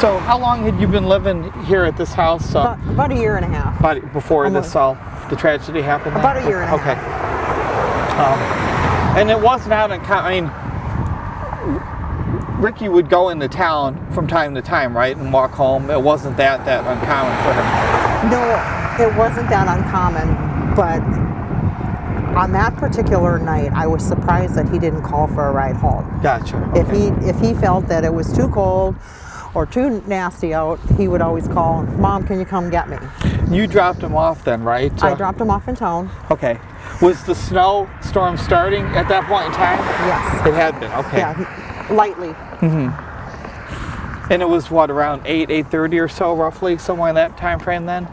So how long had you been living here at this house? About a year and a half. Before the tragedy happened? About a year and a half. Okay. And it wasn't out in Ricky would go into town from time to time, right, and walk home. It wasn't that uncommon for him. No, it wasn't that uncommon, but on that particular night, I was surprised that he didn't call for a ride home. Gotcha. Okay. If he felt that it was too cold or too nasty out, he would always call, Mom, can you come get me? You dropped him off then, right? I dropped him off in town. Okay. Was the snowstorm starting at that point in time? Yes. It had been, okay. Yeah, lightly. Mm-hmm. And it was, what, around 8:30 or so, roughly, somewhere in that time frame then?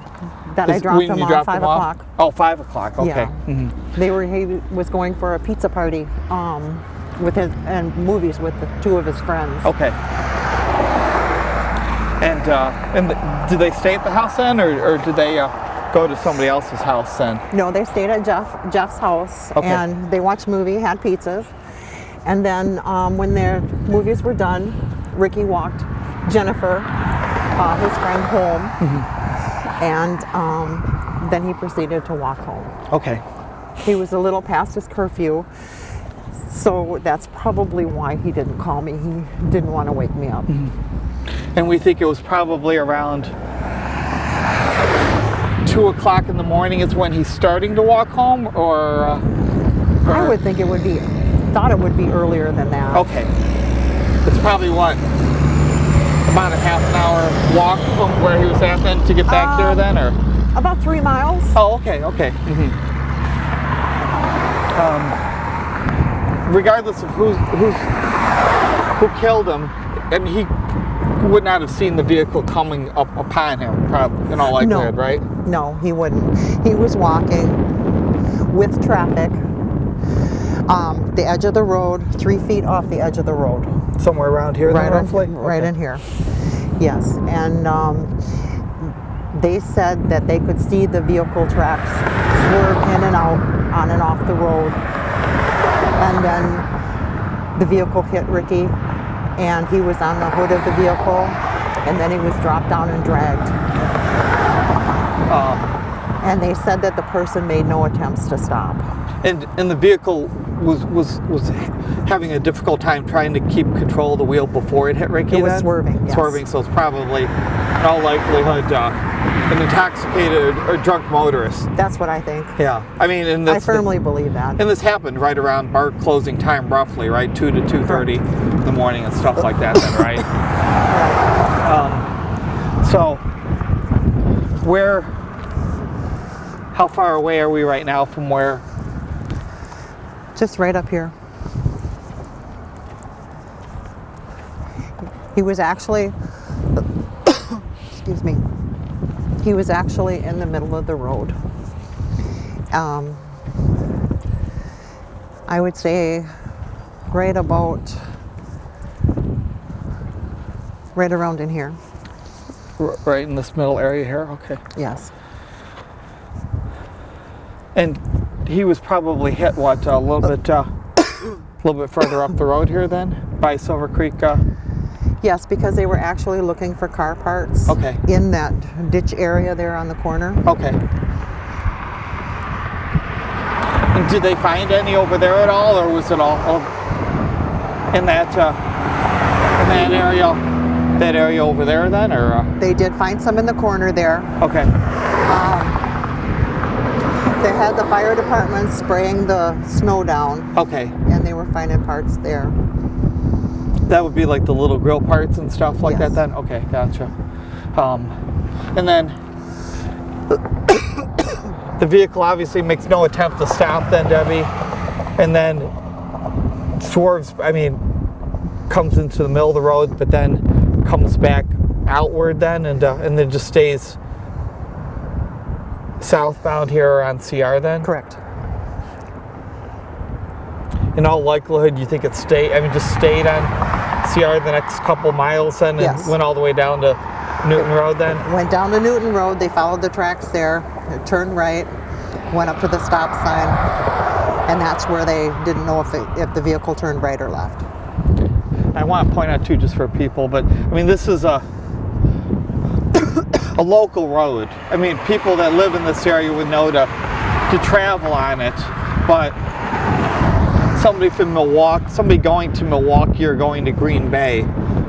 That I dropped him off 5 o'clock. Oh, 5 o'clock, okay. Yeah. Mm-hmm. He was going for a pizza party and movies with two of his friends. Okay. And did they stay at the house then, or did they go to somebody else's house then? No, they stayed at Jeff's house, okay. And they watched a movie, had pizzas, and then when their movies were done, Ricky walked Jennifer, his friend, home, mm-hmm. and then he proceeded to walk home. Okay. He was a little past his curfew, so that's probably why he didn't call me. He didn't want to wake me up. Mm-hmm. And we think it was probably around 2 o'clock in the morning is when he's starting to walk home, or I would think thought it would be earlier than that. Okay. It's probably about a half an hour walk from where he was at then to get back here then, or? About 3 miles. Oh, okay. Mm-hmm. Regardless of who killed him, and he would not have seen the vehicle coming up upon him, probably, in all likelihood, right? No, he wouldn't. He was walking with traffic, the edge of the road, 3 feet off the edge of the road. Somewhere around here, right roughly? Right in here. Yes, and they said that they could see the vehicle tracks swerve in and out, on and off the road. And then the vehicle hit Ricky, and he was on the hood of the vehicle, and then he was dropped down and dragged. And they said that the person made no attempts to stop. And the vehicle was having a difficult time trying to keep control of the wheel before it hit Ricky. It was swerving, yes. Swerving, so it's probably, in all likelihood, an intoxicated or drunk motorist. That's what I think. Yeah, I mean, I firmly believe that. And this happened right around bar closing time, roughly, right, 2 to 2:30 in the morning and stuff like that, then, right? So, how far away are we right now from where? Just right up here. He was actually, excuse me, he was actually in the middle of the road. I would say right around in here. Right in this middle area here? Okay. Yes. And he was probably hit, what, a little bit further up the road here then, by Silver Creek? Yes, because they were actually looking for car parts. Okay. In that ditch area there on the corner. Okay. And did they find any over there at all, or was it all in that area? That area over there then, or? They did find some in the corner there. Okay. They had the fire department spraying the snow down. Okay. And they were finding parts there. That would be like the little grill parts and stuff like yes. that then? Okay, gotcha. And then the vehicle obviously makes no attempt to stop then, Debbie, and then swerves, comes into the middle of the road, but then comes back outward then, and then just stays southbound here on CR then? Correct. In all likelihood, you think it just stayed on CR the next couple miles then, and yes. went all the way down to Newton Road then? Went down to Newton Road, they followed the tracks there, turned right, went up to the stop sign, and that's where they didn't know if the vehicle turned right or left. I want to point out too, just for people, but this is a local road. I mean, people that live in this area would know to travel on it, but somebody from Milwaukee, somebody going to Milwaukee or going to Green Bay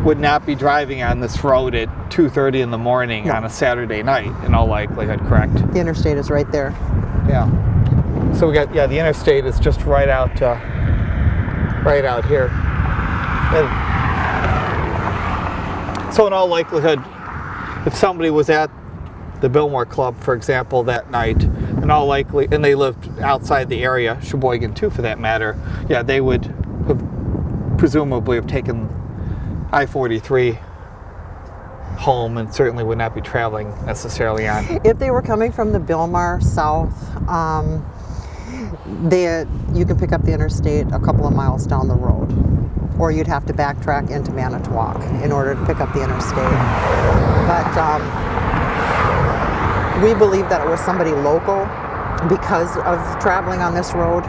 would not be driving on this road at 2:30 in the morning on a Saturday night, in all likelihood, correct? The interstate is right there. Yeah. So we got, the interstate is just right out here. And so in all likelihood, if somebody was at the Biltmore Club, for example, that night, and they lived outside the area, Sheboygan too, for that matter, they would have presumably have taken I-43 home and certainly would not be traveling necessarily on. If they were coming from the Biltmore south, you can pick up the interstate a couple of miles down the road, or you'd have to backtrack into Manitowoc in order to pick up the interstate. But we believe that it was somebody local because of traveling on this road.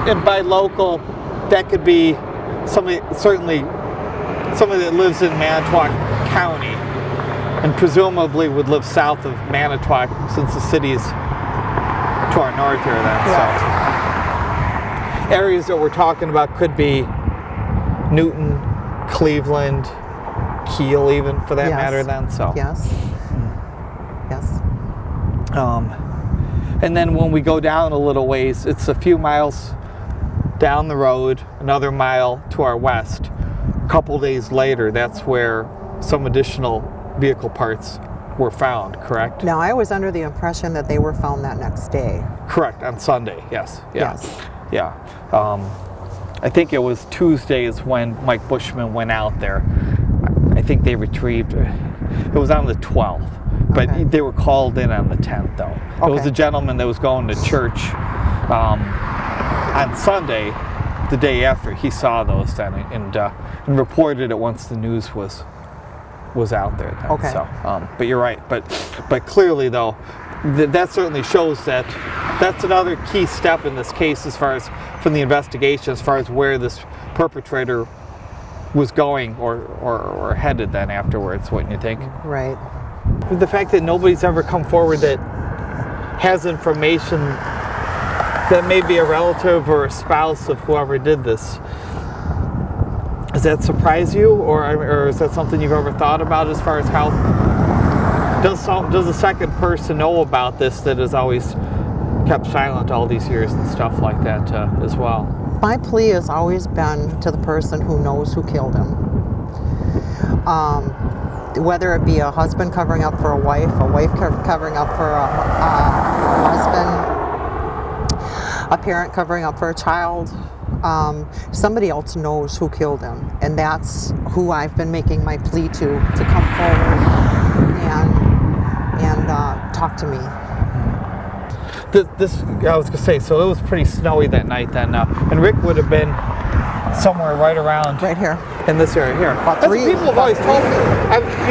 And by local, that could be somebody that lives in Manitowoc County and presumably would live south of Manitowoc, since the city's to our north here then. Correct. So areas that we're talking about could be Newton, Cleveland, Kiel even, for that matter then. So yes. And then when we go down a little ways, it's a few miles down the road, another mile to our west. A couple days later, that's where some additional vehicle parts were found, correct? Now, I was under the impression that they were found that next day. Correct, on Sunday, yes. Yes. Yeah. I think it was Tuesdays when Mike Bushman went out there. I think they retrieved, it was on the 12th, but they were called in on the 10th though. It was a gentleman that was going to church on Sunday, the day after. He saw those then and reported it once the news was out there then. Okay. So, but you're right. But clearly though, that certainly shows that that's another key step in this case as far as from the investigation, as far as where this perpetrator was going or headed then afterwards, wouldn't you think? Right. The fact that nobody's ever come forward that has information that may be a relative or a spouse of whoever did this, does that surprise you, or is that something you've ever thought about as far as how does a second person know about this that has always kept silent all these years and stuff like that as well? My plea has always been to the person who knows who killed him. Whether it be a husband covering up for a wife covering up for a husband, a parent covering up for a child, somebody else knows who killed him. And that's who I've been making my plea to come forward and talk to me. I was going to say, so it was pretty snowy that night then, and Rick would have been somewhere right around here in this area here. That's what people have always told me.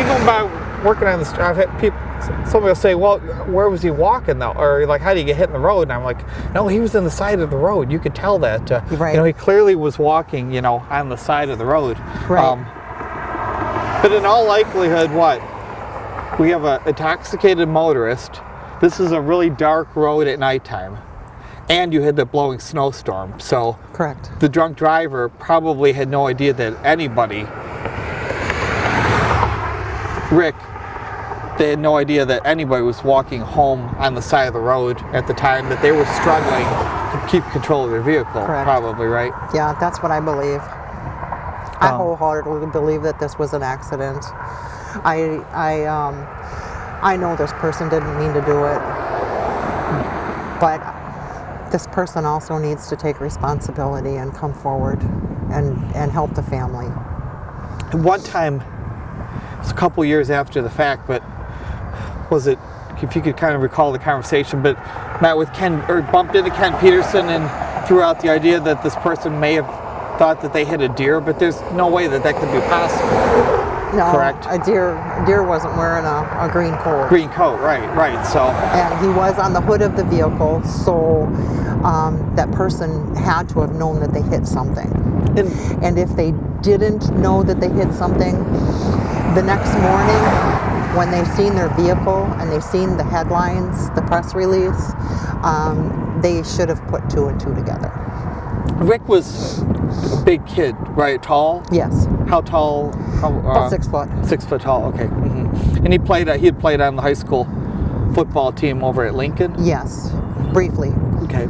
Even by working on this, I've had people, somebody will say, well, where was he walking though? Or like, how did he get hit in the road? And I'm like, no, he was on the side of the road. You could tell that. Right. He clearly was walking, on the side of the road. Right. But in all likelihood, we have an intoxicated motorist. This is a really dark road at nighttime, and you had the blowing snowstorm. So correct. The drunk driver probably had no idea that Rick, they had no idea that anybody was walking home on the side of the road at the time, that they were struggling to keep control of their vehicle. Correct. Probably, right? Yeah, that's what I believe. I wholeheartedly believe that this was an accident. I know this person didn't mean to do it, but this person also needs to take responsibility and come forward and help the family. One time, it's a couple years after the fact, but was it, if you could kind of recall the conversation, but met with bumped into Ken Peterson and threw out the idea that this person may have thought that they hit a deer, but there's no way that could be possible. No, correct? A deer wasn't wearing a green coat. Green coat, right, so. And he was on the hood of the vehicle, so that person had to have known that they hit something. And if they didn't know that they hit something, The next morning, when they seen their vehicle and they seen the headlines, the press release, they should have put 2 and 2 together. Rick was a big kid, right? Tall? Yes. How tall? About 6 foot. 6 foot tall, okay. And he had played on the high school football team over at Lincoln? Yes, briefly. Okay.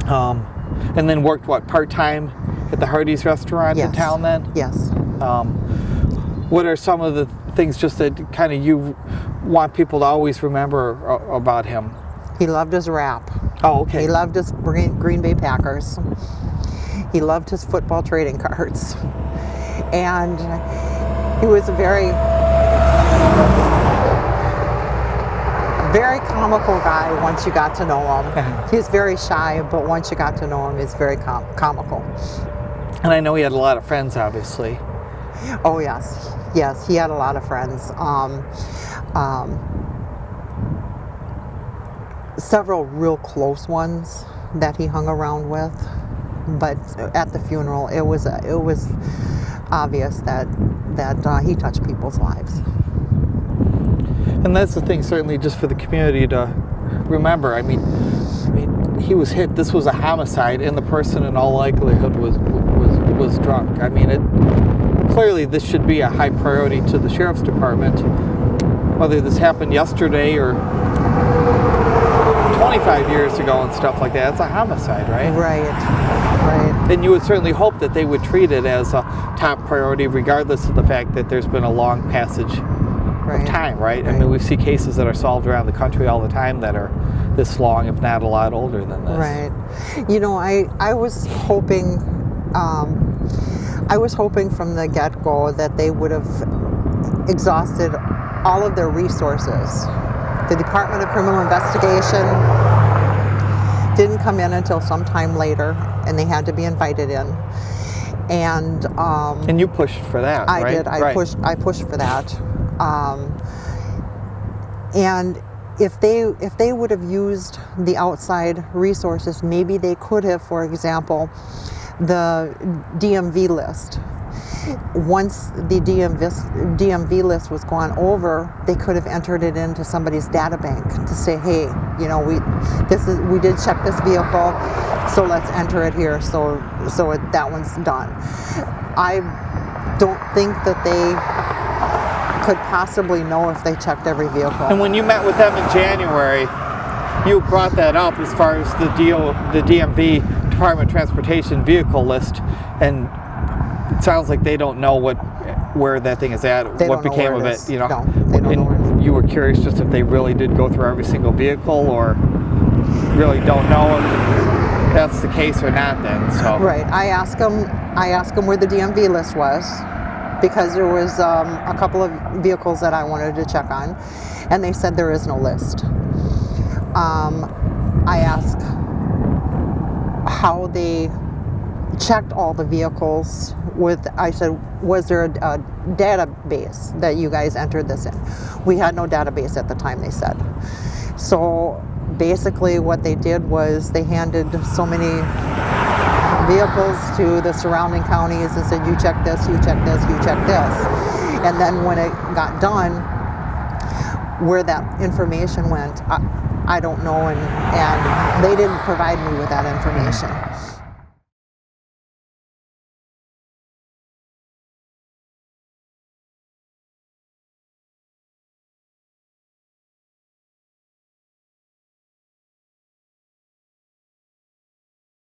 And then worked, part-time at the Hardee's restaurant in town then? Yes. What are some of the things just that kind of you want people to always remember about him? He loved his rap. Oh, okay. He loved his Green Bay Packers. He loved his football trading cards. And he was a very comical guy once you got to know him. He was very shy, but once you got to know him, he's very comical. And I know he had a lot of friends, obviously. Oh, yes. Yes, he had a lot of friends. Several real close ones that he hung around with. But at the funeral, it was obvious that he touched people's lives. And that's the thing, certainly, just for the community to remember. I mean, he was hit. This was a homicide, and the person, in all likelihood, was drunk. I mean, clearly this should be a high priority to the sheriff's department. Whether this happened yesterday or 25 years ago and stuff like that, it's a homicide, right? Right. And you would certainly hope that they would treat it as a top priority, regardless of the fact that there's been a long passage of time, right? I mean, we see cases that are solved around the country all the time that are this long, if not a lot older than this. Right. You know, I was hoping from the get-go that they would have exhausted all of their resources. The Department of Criminal Investigation didn't come in until sometime later, and they had to be invited in. And you pushed for that, I right? did. I pushed for that. And if they would have used the outside resources, maybe they could have, for example, the DMV list. Once the DMV list was gone over, they could have entered it into somebody's data bank to say, hey, you know, we did check this vehicle, so let's enter it here, so that one's done. I don't think that they could possibly know if they checked every vehicle. And when you met with them in January, you brought that up as far as the DMV, Department of Transportation vehicle list, and it sounds like they don't know where that thing is at, what became of it, you know. No, they don't know where it is. You were curious just if they really did go through every single vehicle, or really don't know if that's the case or not then. So right. I asked them where the DMV list was, because there was a couple of vehicles that I wanted to check on, and they said there is no list. I asked how they checked all the vehicles I said, was there a database that you guys entered this in? We had no database at the time, they said. So basically what they did was they handed so many vehicles to the surrounding counties and said, you check this, you check this, you check this. And then when it got done, where that information went, I don't know, and they didn't provide me with that information.